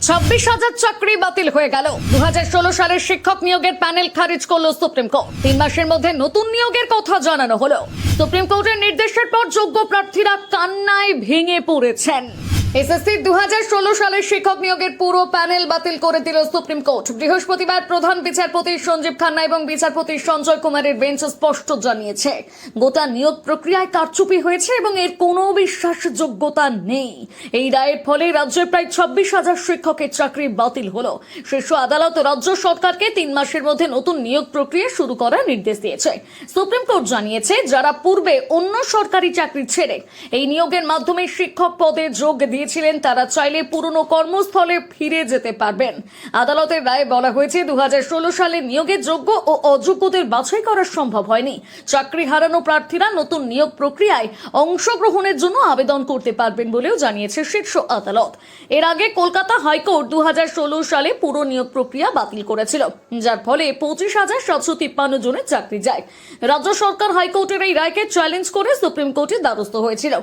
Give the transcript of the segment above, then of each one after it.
26,000 চাকরি বাতিল হয়ে গেল। 2016 সালের শিক্ষক নিয়োগের প্যানেল খারিজ করল সুপ্রিম কোর্ট। 3 মাসের মধ্যে নতুন নিয়োগের কথা জানানো হলো। সুপ্রিম কোর্টের নির্দেশের পর যোগ্য প্রার্থীরা কান্নায় ভেঙে পড়েছেন। এসএসসি 2016 সালের শিক্ষক নিয়োগের পুরো প্যানেল বাতিল করে দিল সুপ্রিম কোর্ট। বৃহস্পতিবার প্রধান বিচারপতি সঞ্জীব খান্না এবং বিচারপতি সঞ্জয় কুমারের বেঞ্চ স্পষ্ট জানিয়েছে, গোটা নিয়োগ প্রক্রিয়ায় কারচুপি হয়েছে এবং এর কোনো বিশ্বাসযোগ্যতা নেই। এই রায়ের ফলে রাজ্যের প্রায় 26,000 শিক্ষকের চাকরি বাতিল হলো। শীর্ষ আদালত রাজ্য সরকারকে 3 মাসের মধ্যে নতুন নিয়োগ প্রক্রিয়া শুরু করার নির্দেশ দিয়েছে। সুপ্রিম কোর্ট জানিয়েছে, যারা পূর্বে অন্য সরকারি চাকরি ছেড়ে এই নিয়োগের মাধ্যমে শিক্ষক পদে যোগ দিয়েছিলেন, তারা চাইলে পুরনো কর্মস্থলে ফিরে যেতে পারবেন। আদালতের রায়ে বলা হয়েছে, 2016 সালে নিয়োগের যোগ্য ও অযোগ্যদের বাছাই করা সম্ভব হয়নি। চাকরি হারানো প্রার্থীরা নতুন নিয়োগ প্রক্রিয়ায় অংশগ্রহণের জন্য আবেদন করতে পারবেন বলেও জানিয়েছে শীর্ষ আদালত। এর আগে কলকাতা হাইকোর্ট 2016 সালে পুরো নিয়োগ প্রক্রিয়া বাতিল করেছিল, যার ফলে 25,753 জনের চাকরি যায়। রাজ্য সরকার হাইকোর্টের এই রায়কে চ্যালেঞ্জ করে সুপ্রিম কোর্টের দ্বারস্থ হয়েছিল।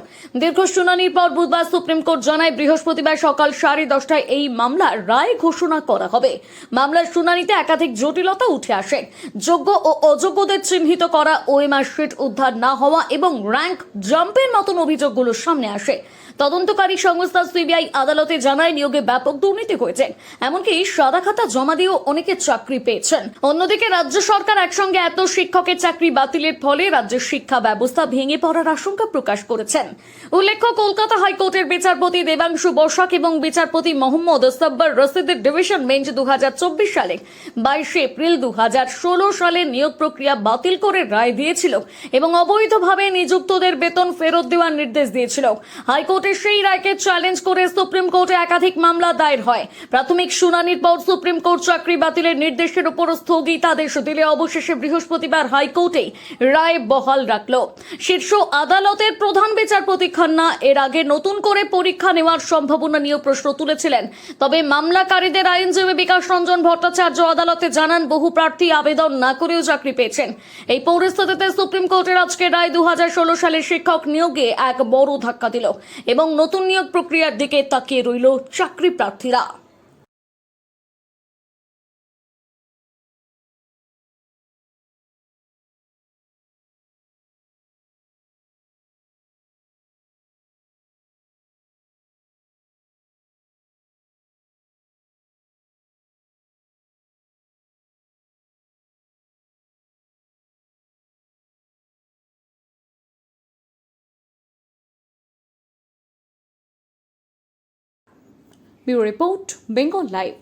দীর্ঘ শুনানির পর বুধবার সুপ্রিম কোর্ট জানায়, বৃহস্পতিবার সকাল 10:30টায় এই মামলার রায় ঘোষণা করা হবে। মামলার শুনানিতে একাধিক জটিলতা উঠে আসে। যোগ্য ও অযোগ্যদের চিহ্নিত করা, ওএমআর শিট উদ্ধার না হওয়া এবং র্যাঙ্ক জাম্পের মতন অভিযোগগুলো সামনে আসে। তদন্তকারী সংস্থা সিবিআই আদালতে জানায়, নিয়োগে ব্যাপক দুর্নীতি হয়েছে, এমনকি সাদা খাতা জমা দিয়েও অনেকে চাকরি পেয়েছেন। অন্যদিকে রাজ্য সরকার একসঙ্গে এত শিক্ষকের চাকরি বাতিলের ফলে রাজ্যের শিক্ষা ব্যবস্থা ভেঙে পড়ার আশঙ্কা প্রকাশ করেছেন। উল্লেখ্য, কলকাতা হাইকোর্টের বিচারপতি দেবাংশু বসাক এবং বিচারপতি মোহাম্মদ সাব্বার রশিদের ডিভিশন বেঞ্চ 2024 সালে 22 এপ্রিল 2016 সালে নিয়োগ প্রক্রিয়া বাতিল করে রায় দিয়েছিল এবং অবৈধভাবে নিযুক্তদের বেতন ফেরত দেওয়ার নির্দেশ দিয়েছিল। হাইকোর্টের সেই রায়কে চ্যালেঞ্জ করে সুপ্রিম কোর্টে একাধিক মামলা দায়ের হয়। প্রাথমিক শুনানির পর সুপ্রিম কোর্ট চাকরি বাতিলের নির্দেশের উপর স্থগিতাদেশ দিলে অবশেষে বৃহস্পতিবার হাইকোর্টে রায় বহাল রাখল। শীর্ষ আদালতের প্রধান বিচারপতি খান্না এর আগে নতুন করে পরীক্ষা নেওয়ার সম্ভাবনা নিয়ে প্রশ্ন তুলেছিলেন। তবে মামলাকারীদের আইনজীবী বিকাশ রঞ্জন ভট্টাচার্য আদালতে জানান, বহু প্রার্থী আবেদন না করেও চাকরি পেয়েছেন। এই পরিস্থিতিতে সুপ্রিম কোর্টের আজকের রায় 2016 সালের শিক্ষক নিয়োগে এক বড় ধাক্কা দিল এবং নতুন নিয়োগ প্রক্রিয়ার দিকে তাকিয়ে রইল চাকরি প্রার্থীরা। Bureau report, Bengal live.